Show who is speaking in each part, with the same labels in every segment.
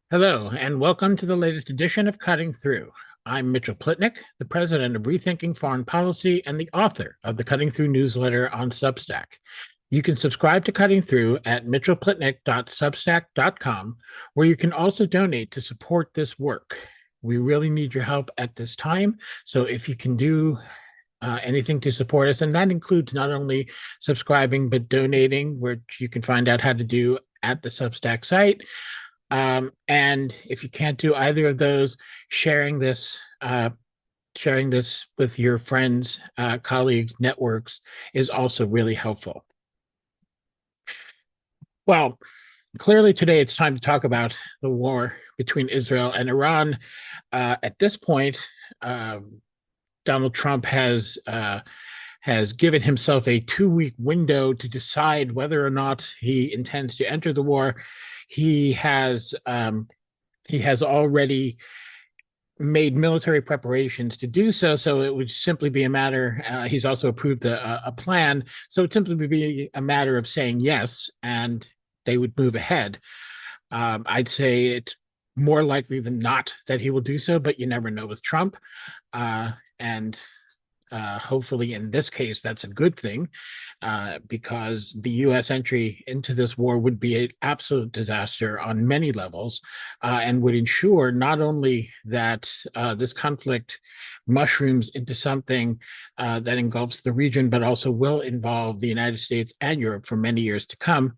Speaker 1: Hello, and welcome to the latest edition of Cutting Through. I'm Mitchell Plitnick, the president of Rethinking Foreign Policy and the author of the Cutting Through newsletter on Substack. You can subscribe to Cutting Through at mitchellplitnick.substack.com, where you can also donate to support this work. We really need your help at this time. So if you can do anything to support us, and that includes not only subscribing, but donating, which you can find out how to do at the Substack site. And if you can't do either of those, sharing this sharing this with your friends, colleagues, networks is also really helpful. Well, clearly today it's time to talk about the war between Israel and Iran. At this point, Donald Trump has given himself a 2-week window to decide whether or not he intends to enter the war. He has already made military preparations to do so. So it would simply be a matter. He's also approved a plan. So it simply be a matter of saying yes, and they would move ahead. I'd say it's more likely than not that he will do so, but you never know with Trump. And hopefully, in this case, that's a good thing because the U.S. entry into this war would be an absolute disaster on many levels and would ensure not only that this conflict mushrooms into something that engulfs the region, but also will involve the United States and Europe for many years to come,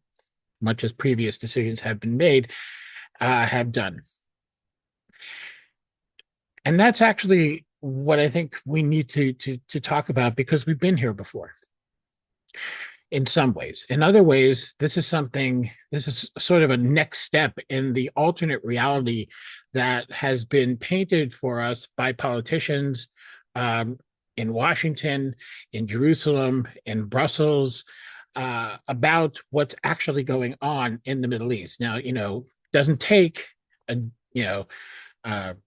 Speaker 1: much as previous decisions have been made, have done. And that's actually what I think we need to talk about because we've been here before in some ways. In other ways, this is sort of a next step in the alternate reality that has been painted for us by politicians in Washington, in Jerusalem, in Brussels, about what's actually going on in the Middle East. Now, doesn't take a,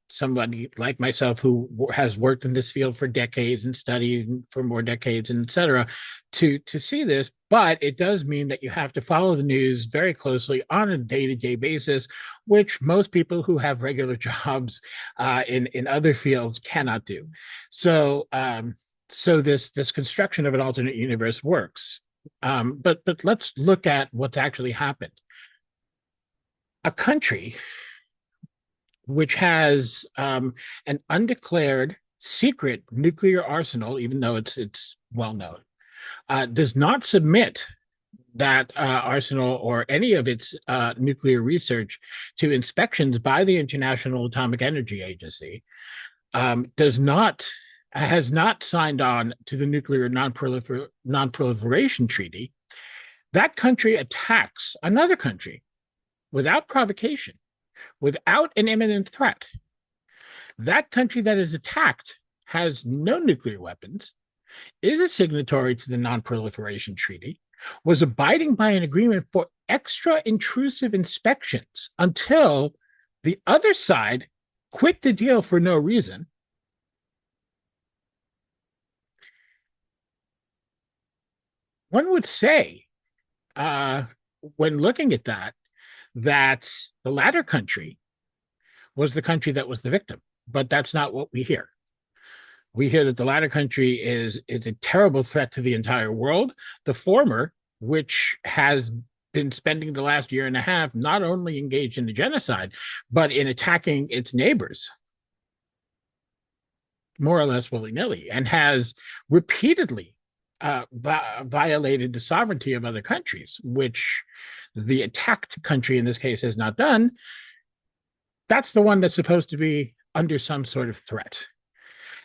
Speaker 1: somebody like myself who has worked in this field for decades and studied for more decades, and et cetera, to see this. But it does mean that you have to follow the news very closely on a day-to-day basis, which most people who have regular jobs in other fields cannot do. So this construction of an alternate universe works. But let's look at what's actually happened. A country which has an undeclared secret nuclear arsenal, even though it's well known, does not submit that arsenal or any of its nuclear research to inspections by the International Atomic Energy Agency, has not signed on to the Nuclear Non-Proliferation Treaty. That country attacks another country without provocation, without an imminent threat. That country that is attacked has no nuclear weapons, is a signatory to the Non-Proliferation Treaty, was abiding by an agreement for extra intrusive inspections until the other side quit the deal for no reason. One would say, when looking at that the latter country was the country that was the victim. But that's not what we hear. We hear that the latter country is a terrible threat to the entire world. The former, which has been spending the last year and a half not only engaged in the genocide, but in attacking its neighbors, more or less willy-nilly, and has repeatedly violated the sovereignty of other countries, which the attacked country in this case has not done. That's the one that's supposed to be under some sort of threat.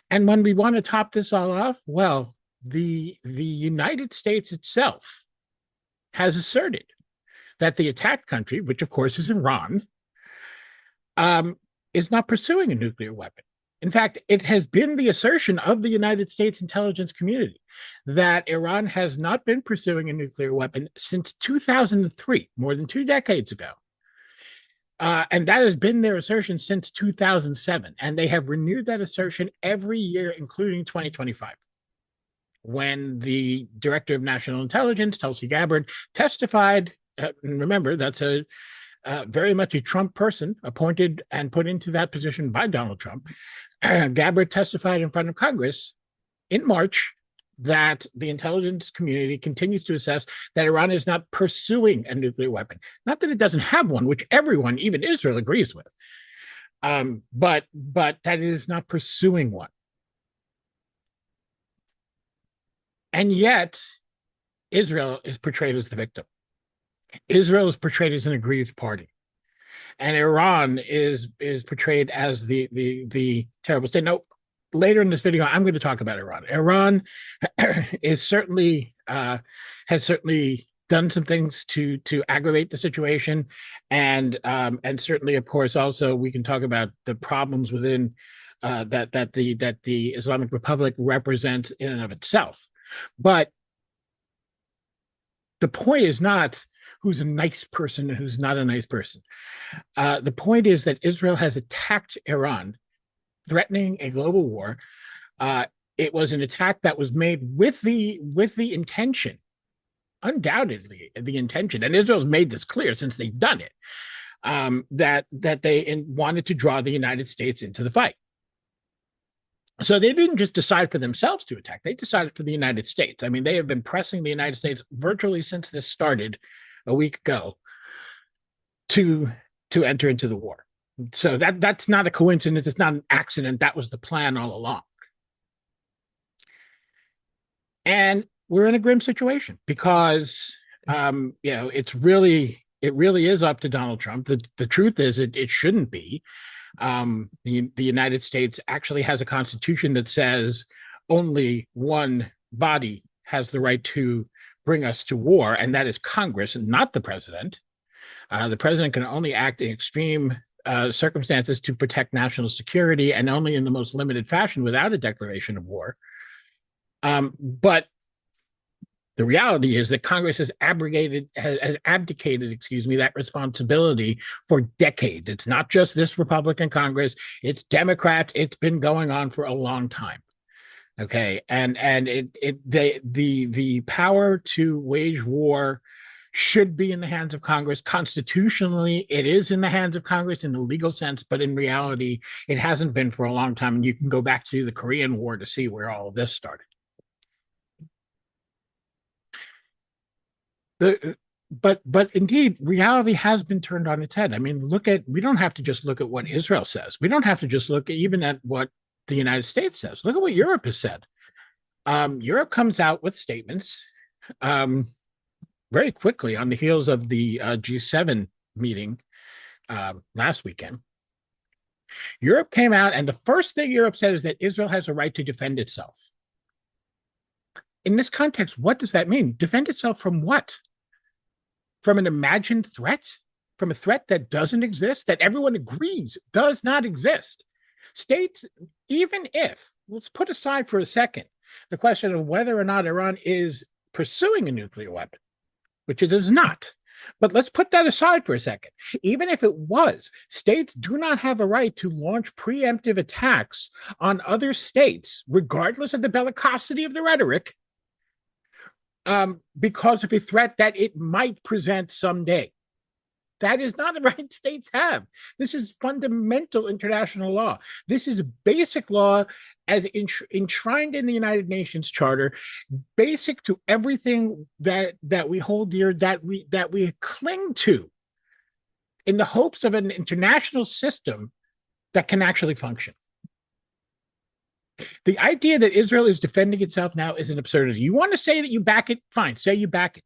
Speaker 1: And when we want to top this all off, well, the United States itself has asserted that the attacked country, which of course is Iran, is not pursuing a nuclear weapon. In fact, it has been the assertion of the United States intelligence community that Iran has not been pursuing a nuclear weapon since 2003, more than 2 decades ago. And that has been their assertion since 2007. And they have renewed that assertion every year, including 2025, when the Director of National Intelligence, Tulsi Gabbard, testified. Remember, that's a very much a Trump person, appointed and put into that position by Donald Trump. Gabbard testified in front of Congress in March that the intelligence community continues to assess that Iran is not pursuing a nuclear weapon. Not that it doesn't have one, which everyone, even Israel, agrees with, but that it is not pursuing one. And yet, Israel is portrayed as the victim. Israel is portrayed as an aggrieved party, and Iran is portrayed as the terrible state. Now, later in this video, I'm going to talk about Iran. Iran is certainly has certainly done some things to aggravate the situation, and certainly, of course, also we can talk about the problems within that the Islamic Republic represents in and of itself. But the point is not who's a nice person and who's not a nice person. The point is that Israel has attacked Iran, threatening a global war. It was an attack that was made with the intention, undoubtedly the intention, and Israel's made this clear since they've done it, that they wanted to draw the United States into the fight. So they didn't just decide for themselves to attack. They decided for the United States. I mean, they have been pressing the United States virtually since this started a week ago to enter into the war. So that's not a coincidence. It's not an accident. That was the plan all along. And we're in a grim situation because, it really is up to Donald Trump. The truth is it shouldn't be. The United States actually has a constitution that says only one body has the right to bring us to war, and that is Congress, and not the president. The president can only act in extreme circumstances to protect national security, and only in the most limited fashion without a declaration of war. But the reality is that Congress has abdicated, that responsibility for decades. It's not just this Republican Congress; it's Democrat. It's been going on for a long time. Okay, and the power to wage war should be in the hands of Congress. Constitutionally, it is in the hands of Congress in the legal sense, but in reality, it hasn't been for a long time. And you can go back to the Korean War to see where all of this started. But indeed, reality has been turned on its head. I mean, we don't have to just look at what Israel says. We don't have to just look even at what the United States says. Look at what Europe has said. Europe comes out with statements very quickly on the heels of the G7 meeting last weekend. Europe came out, and the first thing Europe said is that Israel has a right to defend itself. In this context, what does that mean? Defend itself from what? From an imagined threat? From a threat that doesn't exist, that everyone agrees does not exist? States, even if, let's put aside for a second the question of whether or not Iran is pursuing a nuclear weapon, which it is not. But let's put that aside for a second. Even if it was, states do not have a right to launch preemptive attacks on other states, regardless of the bellicosity of the rhetoric, because of a threat that it might present someday. That is not a right states have. This is fundamental international law. This is basic law as enshrined in the United Nations Charter, basic to everything that we hold dear, that we cling to in the hopes of an international system that can actually function. The idea that Israel is defending itself now is an absurdity. You want to say that you back it? Fine, say you back it.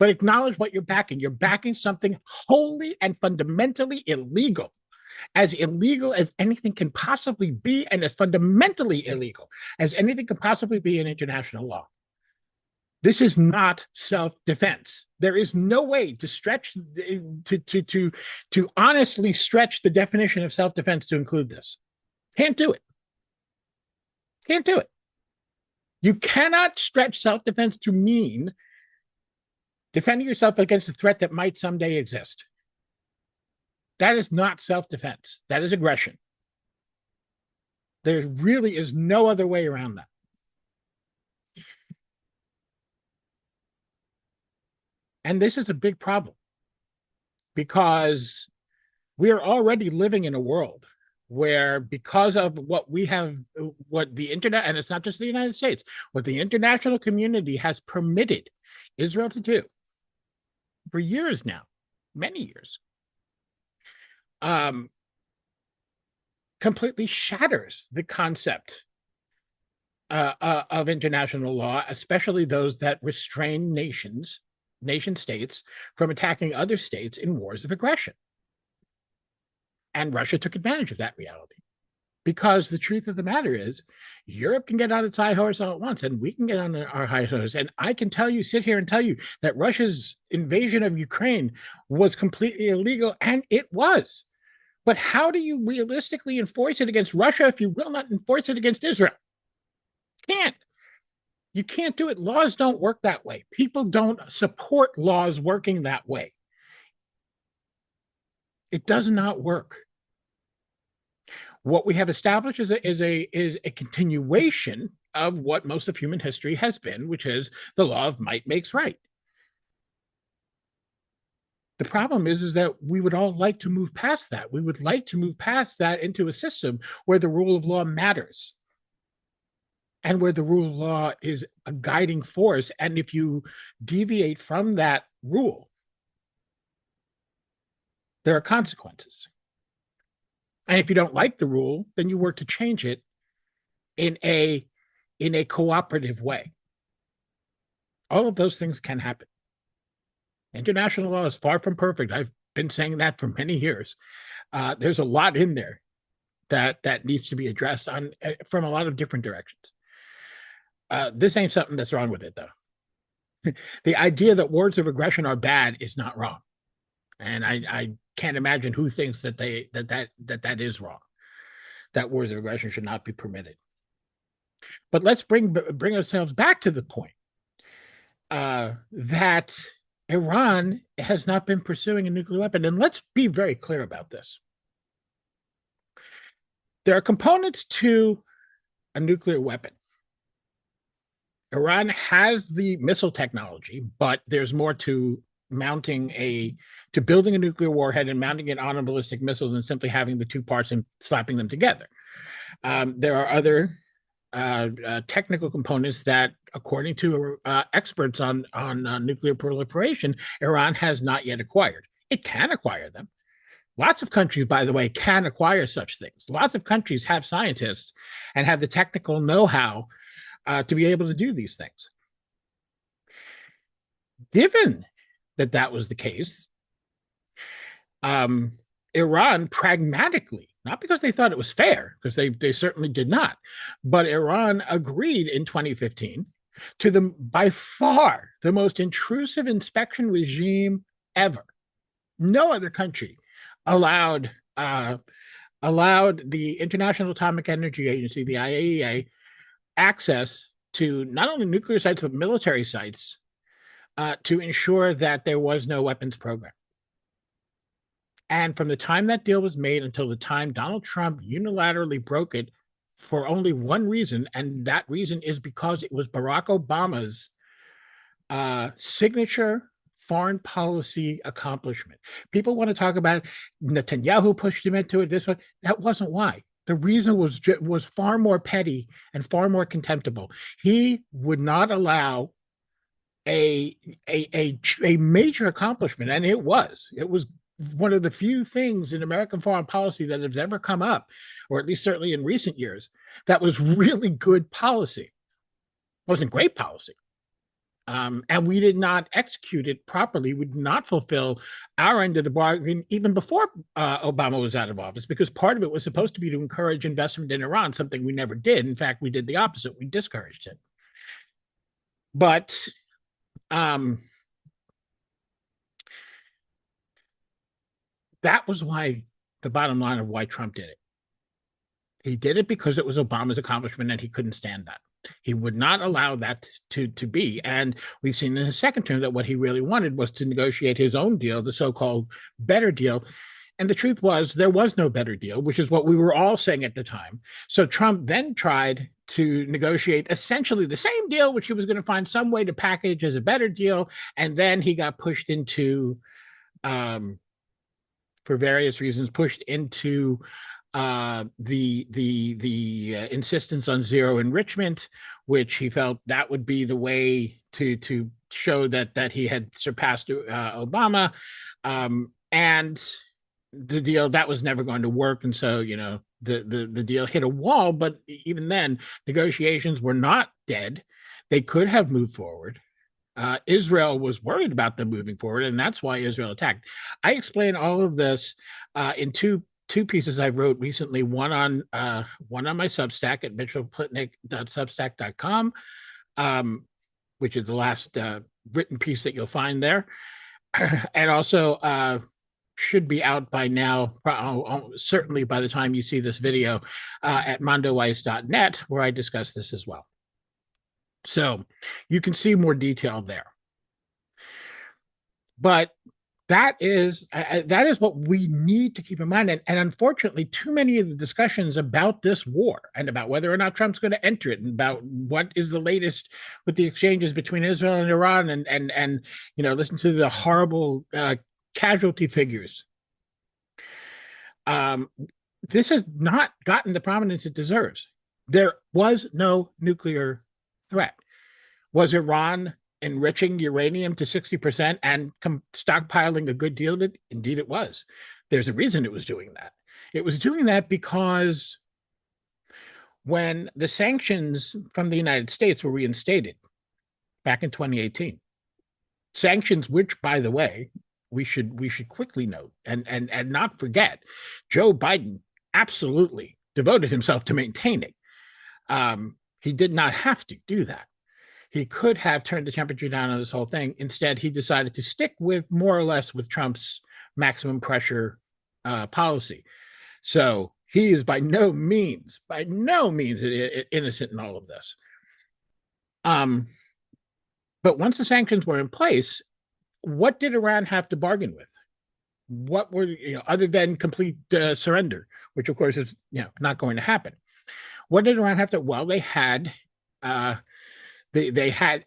Speaker 1: But acknowledge what you're backing. You're backing something wholly and fundamentally illegal as anything can possibly be, and as fundamentally illegal as anything can possibly be in international law. This is not self-defense. There is no way to stretch to honestly stretch the definition of self-defense to include this. Can't do it. Can't do it. You cannot stretch self-defense to mean defending yourself against a threat that might someday exist. That is not self-defense. That is aggression. There really is no other way around that. And this is a big problem. because we are already living in a world where, because of what we have, what the internet, and it's not just the United States, what the international community has permitted Israel to do for years now, many years, um, completely shatters the concept of international law, especially those that restrain nation states from attacking other states in wars of aggression. And Russia took advantage of that reality. Because the truth of the matter is, Europe can get on its high horse all at once, and we can get on our high horse. And I can sit here and tell you that Russia's invasion of Ukraine was completely illegal, and it was. But how do you realistically enforce it against Russia if you will not enforce it against Israel? Can't. You can't do it. Laws don't work that way. People don't support laws working that way. It does not work. What we have established is a continuation of what most of human history has been, which is the law of might makes right. The problem is that we would all like to move past that. We would like to move past that into a system where the rule of law matters and where the rule of law is a guiding force. And if you deviate from that rule, there are consequences. And if you don't like the rule, then you work to change it in a cooperative way. All of those things can happen. International law is far from perfect. I've been saying that for many years. There's a lot in there that needs to be addressed from a lot of different directions. This ain't something that's wrong with it, though. The idea that wars of aggression are bad is not wrong. And I can't imagine who thinks that that is wrong, that wars of aggression should not be permitted. But let's bring ourselves back to the point that Iran has not been pursuing a nuclear weapon. And let's be very clear about this. There are components to a nuclear weapon. Iran has the missile technology, but there's more to building a nuclear warhead and mounting it on a ballistic missile than simply having the two parts and slapping them together. There are other technical components that, according to experts on nuclear proliferation, Iran has not yet acquired. It can acquire them. Lots of countries, by the way, can acquire such things. Lots of countries have scientists and have the technical know-how to be able to do these things. Given that was the case, Iran pragmatically, not because they thought it was fair, because they certainly did not, but Iran agreed in 2015 to by far the most intrusive inspection regime ever. No other country allowed the International Atomic Energy Agency, the IAEA, access to not only nuclear sites but military sites to ensure that there was no weapons program. And from the time that deal was made until the time Donald Trump unilaterally broke it for only one reason, and that reason is because it was Barack Obama's signature foreign policy accomplishment. People want to talk about Netanyahu pushed him into it, this one. That wasn't why. The reason was far more petty and far more contemptible. He would not allow a major accomplishment, and it was one of the few things in American foreign policy that has ever come up, or at least certainly in recent years, that was really good policy. It wasn't great policy. And we did not execute it properly. We did not fulfill our end of the bargain even before Obama was out of office, because part of it was supposed to be to encourage investment in Iran, something we never did. In fact, we did the opposite. We discouraged it. But that was why the bottom line of why Trump did it. He did it because it was Obama's accomplishment and he couldn't stand that. He would not allow that to be. And we've seen in his second term that what he really wanted was to negotiate his own deal, the so-called better deal. And the truth was there was no better deal, which is what we were all saying at the time. So Trump then tried to negotiate essentially the same deal, which he was going to find some way to package as a better deal. And then he got pushed into for various reasons, pushed into the insistence on zero enrichment, which he felt that would be the way to show that he had surpassed Obama, and the deal that was never going to work, and so the deal hit a wall. But even then, negotiations were not dead; they could have moved forward. Israel was worried about them moving forward, and that's why Israel attacked. I explain all of this in two pieces I wrote recently. One on my Substack at mitchellplitnick.substack.com, which is the last written piece that you'll find there, and also should be out by now, certainly by the time you see this video, at mondoweiss.net, where I discuss this as well. So you can see more detail there. But that is what we need to keep in mind. And unfortunately, too many of the discussions about this war and about whether or not Trump's going to enter it, and about what is the latest with the exchanges between Israel and Iran, and listen to the horrible casualty figures. This has not gotten the prominence it deserves. There was no nuclear threat. Was Iran enriching uranium to 60% and stockpiling a good deal of it? Indeed, it was. There's a reason it was doing that. It was doing that because when the sanctions from the United States were reinstated back in 2018, sanctions which, by the way, we should quickly note and not forget, Joe Biden absolutely devoted himself to maintaining. He did not have to do that. He could have turned the temperature down on this whole thing. Instead, he decided to stick with more or less with Trump's maximum pressure policy. So he is by no means innocent in all of this. But once the sanctions were in place, what did Iran have to bargain with? What were, other than complete surrender, which of course is not going to happen. What did Iran have to? Well, they had they had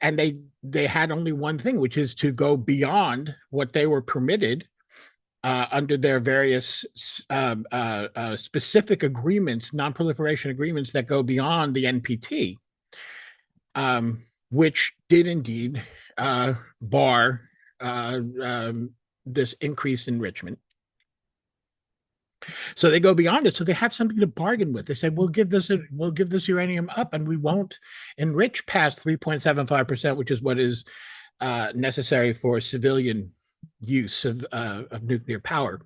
Speaker 1: only one thing, which is to go beyond what they were permitted under their various specific agreements, non-proliferation agreements that go beyond the NPT, which did indeed bar this increased enrichment. So they go beyond it. So they have something to bargain with. They said, we'll give this uranium up, and we won't enrich past 3.75%, which is what is necessary for civilian use of nuclear power.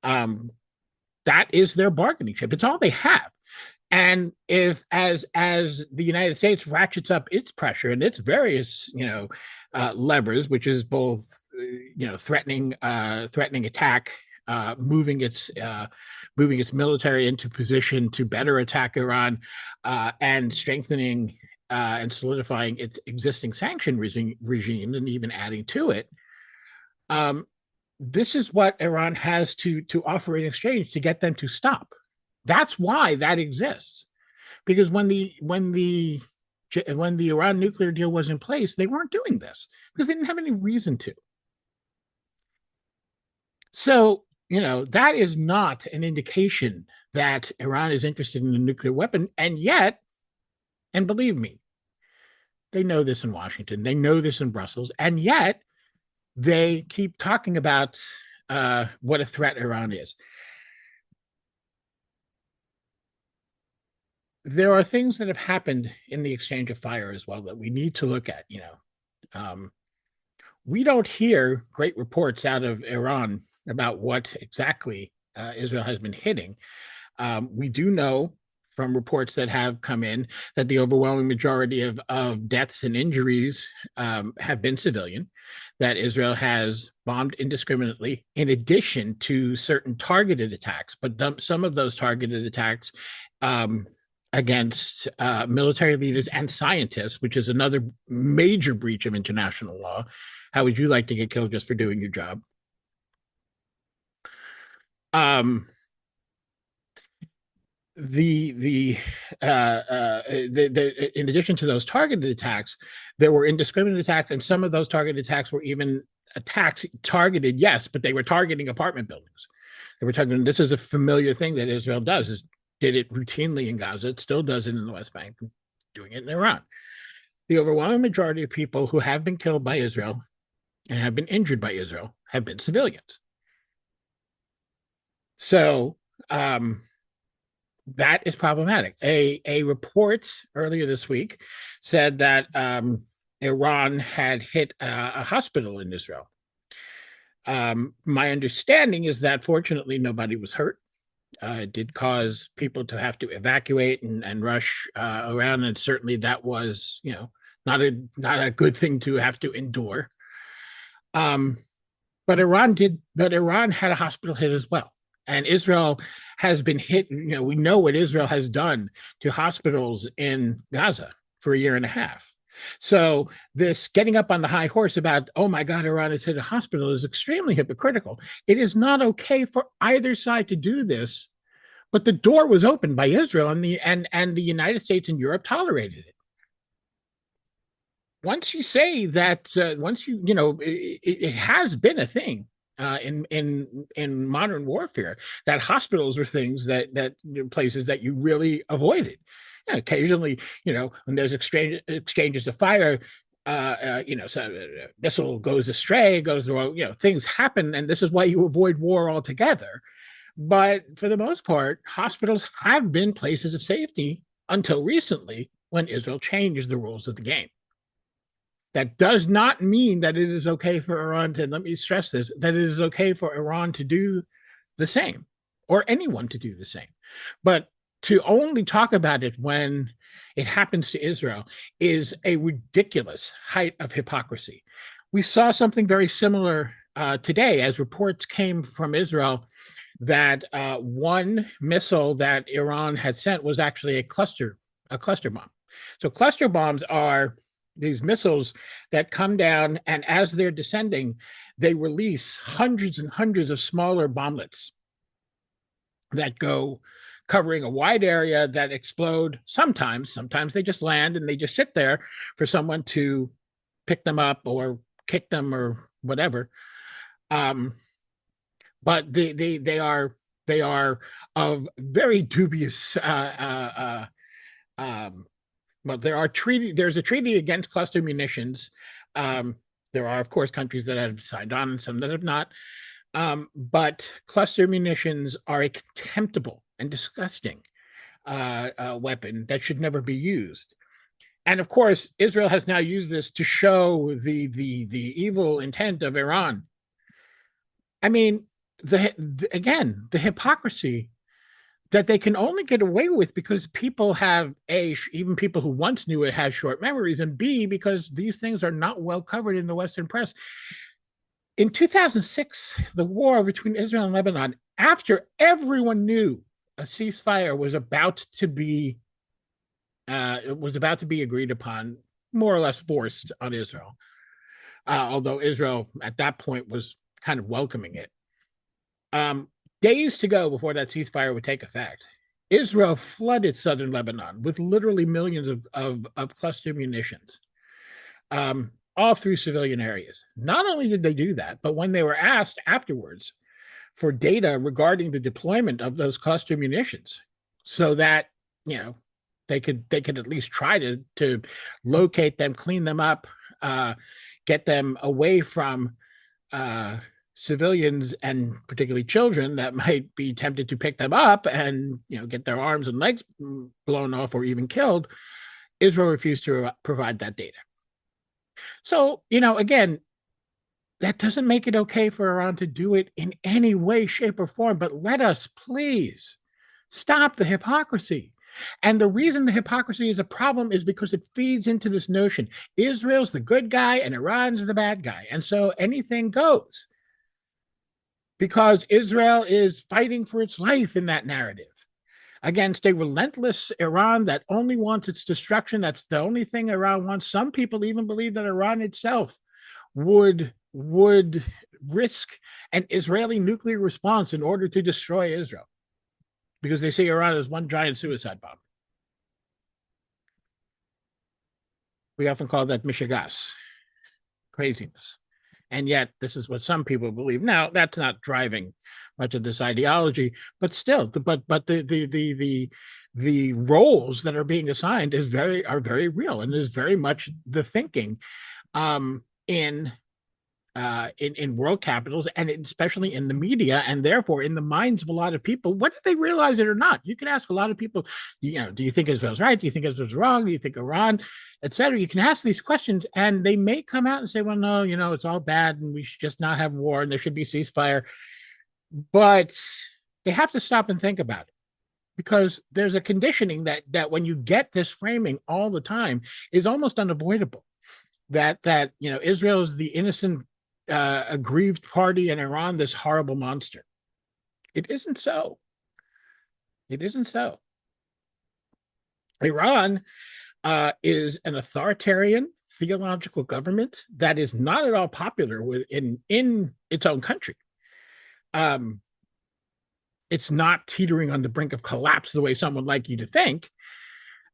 Speaker 1: That is their bargaining chip. It's all they have. And if as the United States ratchets up its pressure and its various levers, which is both threatening attack, moving its military into position to better attack Iran, and strengthening and solidifying its existing sanction regime, and even adding to it. This is what Iran has to offer in exchange to get them to stop. That's why that exists, because when the Iran nuclear deal was in place, they weren't doing this because they didn't have any reason to. So, that is not an indication that Iran is interested in a nuclear weapon. And yet, and believe me, they know this in Washington, they know this in Brussels, and yet they keep talking about what a threat Iran is. There are things that have happened in the exchange of fire as well that we need to look at. We don't hear great reports out of Iran about what exactly Israel has been hitting. We do know from reports that have come in that the overwhelming majority of deaths and injuries have been civilian, that Israel has bombed indiscriminately, in addition to certain targeted attacks. But some of those targeted attacks against military leaders and scientists, which is another major breach of international law. How would you like to get killed just for doing your job? In addition to those targeted attacks, there were indiscriminate attacks, and some of those targeted attacks were even attacks targeted, yes, but they were targeting apartment buildings. we're talking, this is a familiar thing that Israel does, is did it routinely in Gaza. It still does it in the West Bank, doing it in Iran. The overwhelming majority of people who have been killed by Israel and have been injured by Israel have been civilians. So that is problematic. A report earlier this week said that Iran had hit a hospital in Israel. My understanding is that fortunately nobody was hurt. It did cause people to have to evacuate and rush around, and certainly that was, not a good thing to have to endure. But Iran had a hospital hit as well. And Israel has been hit. We know what Israel has done to hospitals in Gaza for a year and a half. So this getting up on the high horse about, oh my God, Iran has hit a hospital is extremely hypocritical. It is not okay for either side to do this, but the door was opened by Israel, and the United States and Europe tolerated it. Once you say that, it has been a thing in modern warfare, that hospitals are things that places that you really avoided. Occasionally, when there's exchanges of fire, missile goes astray, goes wrong, things happen, and this is why you avoid war altogether. But for the most part, hospitals have been places of safety until recently, when Israel changed the rules of the game. That does not mean that it is okay for Iran to, let me stress this, that it is okay for Iran to do the same, or anyone to do the same. But to only talk about it when it happens to Israel is a ridiculous height of hypocrisy. We saw something very similar today, as reports came from Israel that one missile that Iran had sent was actually a cluster bomb. So cluster bombs are these missiles that come down, and as they're descending, they release hundreds and hundreds of smaller bomblets that go covering a wide area, that explode. Sometimes they just land and they just sit there for someone to pick them up or kick them or whatever. But they are of very dubious but there's a treaty against cluster munitions. There are, of course, countries that have signed on and some that have not. But cluster munitions are a contemptible and disgusting weapon that should never be used. And of course, Israel has now used this to show the evil intent of Iran. I mean, again, the hypocrisy that they can only get away with because people have, even people who once knew it have short memories, and B, because these things are not well covered in the Western press. In 2006, the war between Israel and Lebanon, after everyone knew a ceasefire was about to be agreed upon, more or less forced on Israel, although Israel at that point was kind of welcoming it. Days to go before that ceasefire would take effect, Israel flooded southern Lebanon with literally millions of cluster munitions, all through civilian areas. Not only did they do that, but when they were asked afterwards for data regarding the deployment of those cluster munitions, so that they could at least try to locate them, clean them up, get them away from civilians, and particularly children that might be tempted to pick them up and get their arms and legs blown off or even killed. Israel refused to provide that data. So, again, that doesn't make it okay for Iran to do it in any way, shape, or form, but let us please stop the hypocrisy. And the reason the hypocrisy is a problem is because it feeds into this notion Israel's the good guy and Iran's the bad guy, and so anything goes, because Israel is fighting for its life in that narrative against a relentless Iran that only wants its destruction. That's the only thing Iran wants. Some people even believe that Iran itself would risk an Israeli nuclear response in order to destroy Israel, because they see Iran as one giant suicide bomb. We often call that mishigas, craziness. And yet, this is what some people believe. Now, that's not driving much of this ideology, but still, the roles that are being assigned are very real, and is very much the thinking in in world capitals, and especially in the media, and therefore in the minds of a lot of people, whether they realize it or not. You can ask a lot of people, do you think Israel's right? Do you think Israel's wrong? Do you think Iran, etc.? You can ask these questions, and they may come out and say, well, no, it's all bad, and we should just not have war, and there should be ceasefire. But they have to stop and think about it, because there's a conditioning that when you get this framing all the time is almost unavoidable. That Israel is the innocent, aggrieved party, and Iran this horrible monster. It isn't so. It isn't so. Iran is an authoritarian theological government that is not at all popular in its own country. It's not teetering on the brink of collapse the way some would like you to think.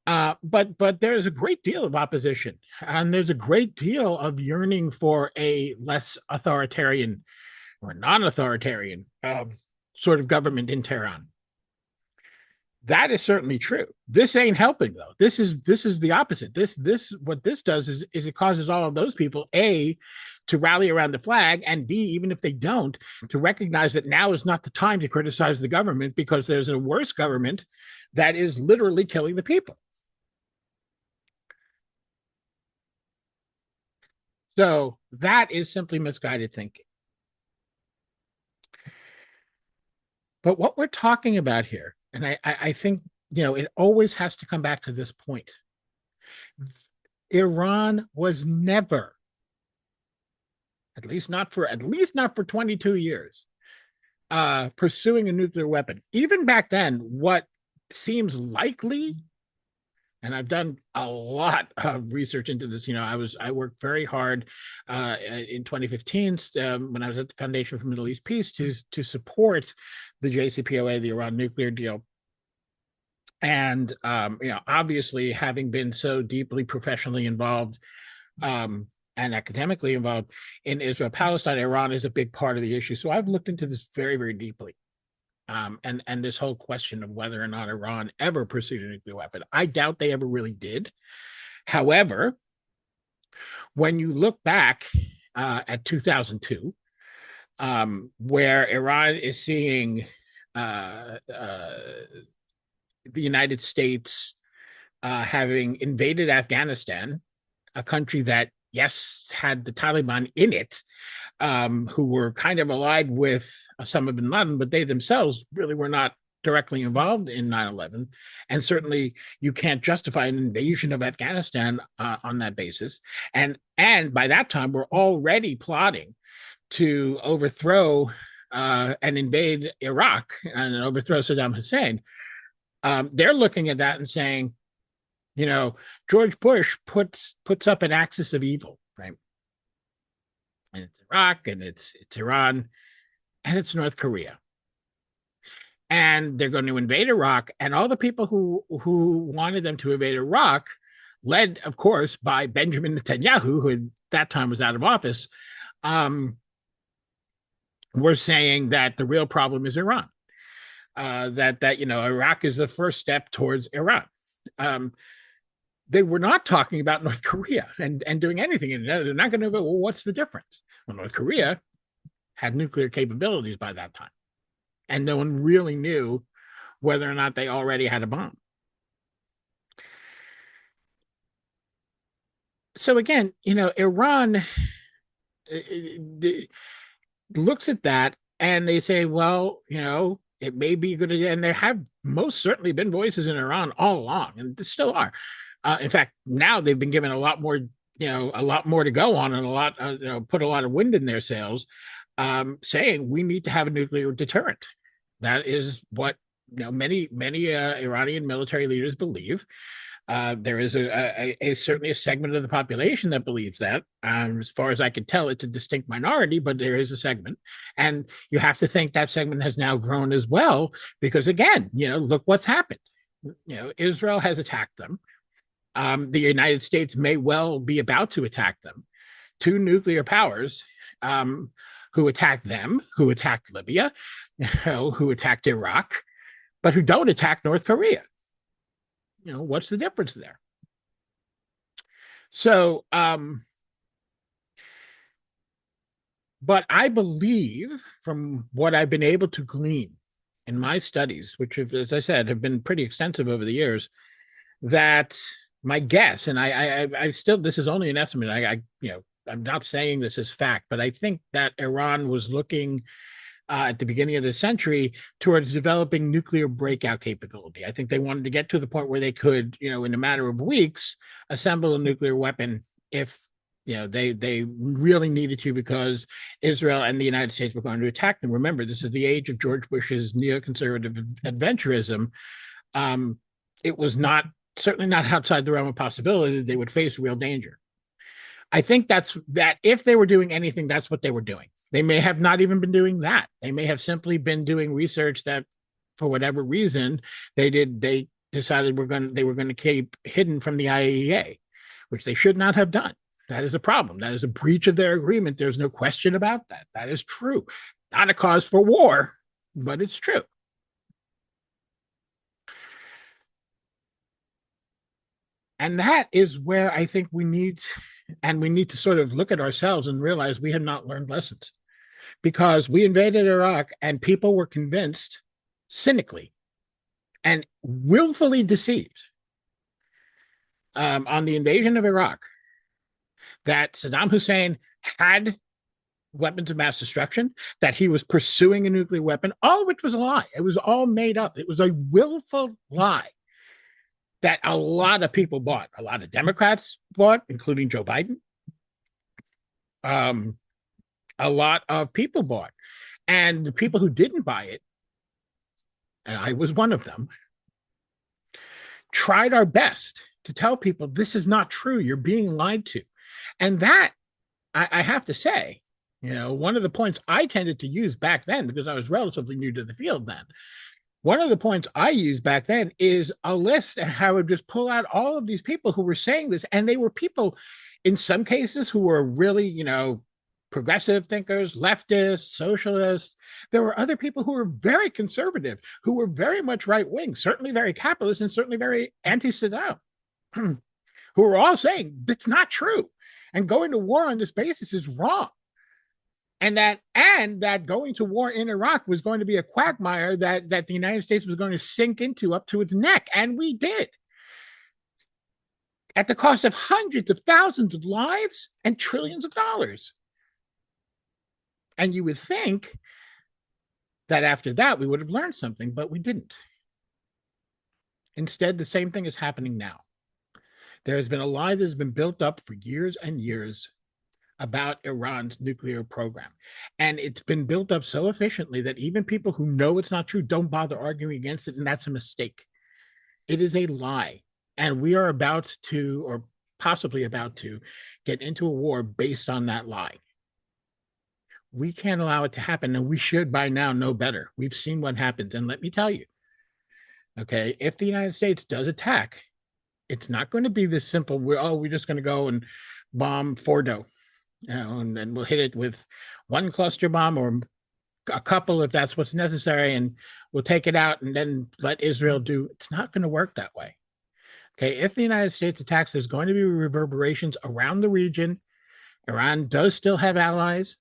Speaker 1: But there's a great deal of opposition, and there's a great deal of yearning for a less authoritarian or non-authoritarian sort of government in Tehran. That is certainly true. This ain't helping, though. This is the opposite. What this does is it causes all of those people, A, to rally around the flag, and B, even if they don't, to recognize that now is not the time to criticize the government, because there's a worse government that is literally killing the people. So that is simply misguided thinking. But what we're talking about here, and I think, it always has to come back to this point. Iran was never, at least not for 22 years, pursuing a nuclear weapon. Even back then, what seems likely, and I've done a lot of research into this. I worked very hard in 2015 when I was at the Foundation for Middle East Peace to support the JCPOA, the Iran nuclear deal. And obviously, having been so deeply professionally involved and academically involved in Israel-Palestine, Iran is a big part of the issue. So I've looked into this very, very deeply. And this whole question of whether or not Iran ever pursued a nuclear weapon, I doubt they ever really did. However, when you look back at 2002, where Iran is seeing the United States having invaded Afghanistan, a country that, yes, had the Taliban in it, who were kind of allied with Osama bin Laden, but they themselves really were not directly involved in 9/11. And certainly you can't justify an invasion of Afghanistan on that basis. And by that time, we're already plotting to overthrow and invade Iraq and overthrow Saddam Hussein. They're looking at that and saying, George Bush puts up an axis of evil, right? And it's Iraq, and it's Iran, and it's North Korea. And they're going to invade Iraq, and all the people who wanted them to invade Iraq, led, of course, by Benjamin Netanyahu, who at that time was out of office, were saying that the real problem is Iran. That Iraq is the first step towards Iran. They were not talking about North Korea and doing anything. And they're not going to go, well, what's the difference? Well, North Korea had nuclear capabilities by that time, and no one really knew whether or not they already had a bomb. So again, Iran looks at that and they say, well, it may be good, and there have most certainly been voices in Iran all along, and there still are. In fact, now they've been given a lot more to go on, and put a lot of wind in their sails, saying we need to have a nuclear deterrent. That is what many Iranian military leaders believe. There is certainly a segment of the population that believes that. As far as I can tell, it's a distinct minority, but there is a segment. And you have to think that segment has now grown as well, because again, look what's happened. Israel has attacked them. The United States may well be about to attack them. Two nuclear powers who attack them, who attacked Libya, who attacked Iraq, but who don't attack North Korea. What's the difference there? So, but I believe from what I've been able to glean in my studies, which, have, as I said, have been pretty extensive over the years, that my guess, and I still, this is only an estimate. I'm not saying this is fact, but I think that Iran was looking at the beginning of the century towards developing nuclear breakout capability. I think they wanted to get to the point where they could, in a matter of weeks, assemble a nuclear weapon if they really needed to, because Israel and the United States were going to attack them. Remember, this is the age of George Bush's neoconservative adventurism. It was certainly not outside the realm of possibility that they would face real danger. I think that if they were doing anything, that's what they were doing. They may have not even been doing that. They may have simply been doing research that, for whatever reason, they decided they were going to keep hidden from the IAEA, which they should not have done. That is a problem. That is a breach of their agreement. There's no question about that. That is true. Not a cause for war, but it's true. And that is where I think we need to sort of look at ourselves and realize we have not learned lessons, because we invaded Iraq and people were convinced cynically and willfully deceived on the invasion of Iraq that Saddam Hussein had weapons of mass destruction, that he was pursuing a nuclear weapon, all of which was a lie. It was all made up. It was a willful lie that a lot of people bought. A lot of Democrats bought, including Joe Biden. A lot of people bought. And the people who didn't buy it, and I was one of them, tried our best to tell people this is not true. You're being lied to. And that, I have to say, one of the points I tended to use back then, because I was relatively new to the field then, one of the points I used back then is a list, and I would just pull out all of these people who were saying this. And they were people, in some cases, who were really, progressive thinkers, leftists, socialists. There were other people who were very conservative, who were very much right-wing, certainly very capitalist, and certainly very anti-Saddam, who were all saying that's not true. And going to war on this basis is wrong. And that going to war in Iraq was going to be a quagmire that the United States was going to sink into up to its neck. And we did. At the cost of hundreds of thousands of lives and trillions of dollars. And you would think that after that we would have learned something, but we didn't. Instead, the same thing is happening now. There has been a lie that has been built up for years and years about Iran's nuclear program. And it's been built up so efficiently that even people who know it's not true don't bother arguing against it, and that's a mistake. It is a lie. And we are about to, or possibly about to, get into a war based on that lie. We can't allow it to happen, and we should by now know better. We've seen what happens, and let me tell you, okay, if the United States does attack, it's not going to be this simple, we're just going to go and bomb Fordo, and then we'll hit it with one cluster bomb or a couple if that's what's necessary, and we'll take it out and then let Israel do. It's not going to work that way. Okay, if the United States attacks, there's going to be reverberations around the region. Iran does still have allies.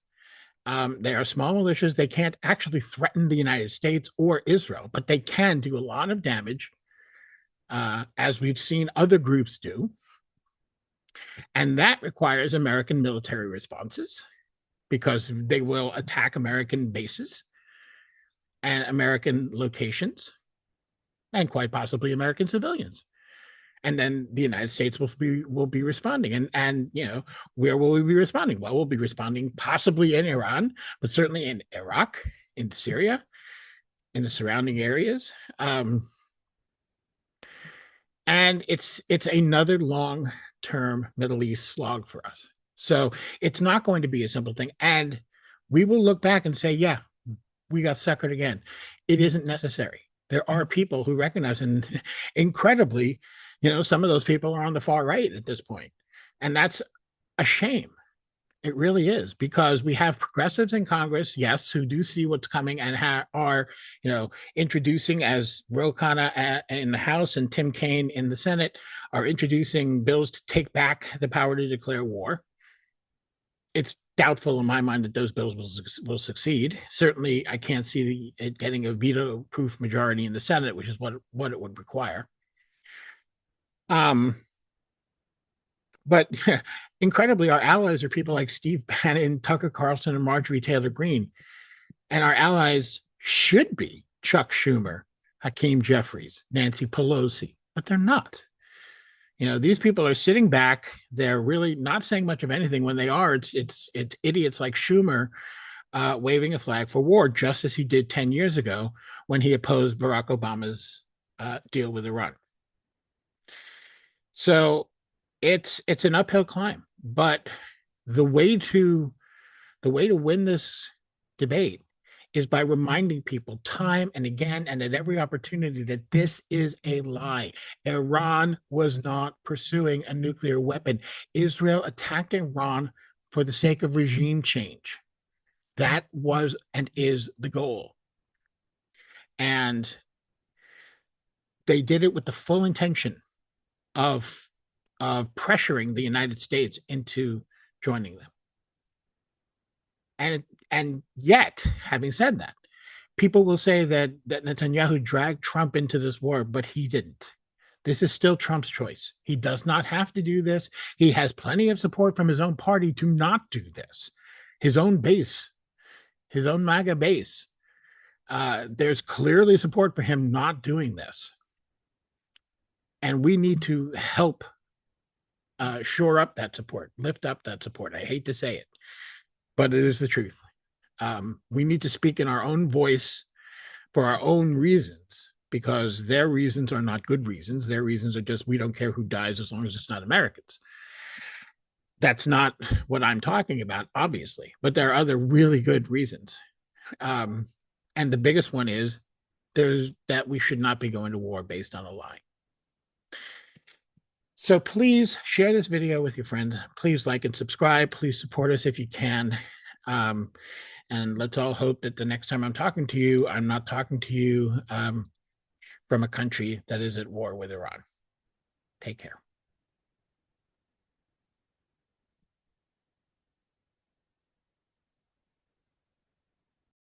Speaker 1: They are small militias. They can't actually threaten the United States or Israel, but they can do a lot of damage, as we've seen other groups do. And that requires American military responses, because they will attack American bases and American locations and quite possibly American civilians. And then the United States will be responding. And where will we be responding? Well, we'll be responding possibly in Iran, but certainly in Iraq, in Syria, in the surrounding areas. And it's another long-term Middle East slog for us. So it's not going to be a simple thing. And we will look back and say, yeah, we got suckered again. It isn't necessary. There are people who recognize, and incredibly, some of those people are on the far right at this point. And that's a shame. It really is, because we have progressives in Congress, yes, who do see what's coming and are, introducing, as Ro Khanna in the House and Tim Kaine in the Senate, are introducing bills to take back the power to declare war. It's doubtful in my mind that those bills will succeed. Certainly, I can't see it getting a veto-proof majority in the Senate, which is what it would require. But incredibly, our allies are people like Steve Bannon, Tucker Carlson, and Marjorie Taylor Greene. And our allies should be Chuck Schumer, Hakeem Jeffries, Nancy Pelosi, but they're not. These people are sitting back. They're really not saying much of anything. When they are, it's idiots like Schumer waving a flag for war, just as he did 10 years ago when he opposed Barack Obama's deal with Iran. So it's an uphill climb, but the way to win this debate is by reminding people time and again and at every opportunity that this is a lie. Iran was not pursuing a nuclear weapon. Israel attacked Iran for the sake of regime change. That was and is the goal. And they did it with the full intention of pressuring the United States into joining them. And yet, having said that, people will say that Netanyahu dragged Trump into this war, but he didn't. This is still Trump's choice. He does not have to do this. He has plenty of support from his own party to not do this. His own base, his own MAGA base. There's clearly support for him not doing this. And we need to help shore up that support, lift up that support. I hate to say it, but it is the truth. We need to speak in our own voice for our own reasons, because their reasons are not good reasons. Their reasons are just, we don't care who dies as long as it's not Americans. That's not what I'm talking about, obviously, but there are other really good reasons. And the biggest one is that we should not be going to war based on a lie. So please share this video with your friends. Please like and subscribe. Please support us if you can. And let's all hope that the next time I'm talking to you, I'm not talking to you from a country that is at war with Iran. Take care.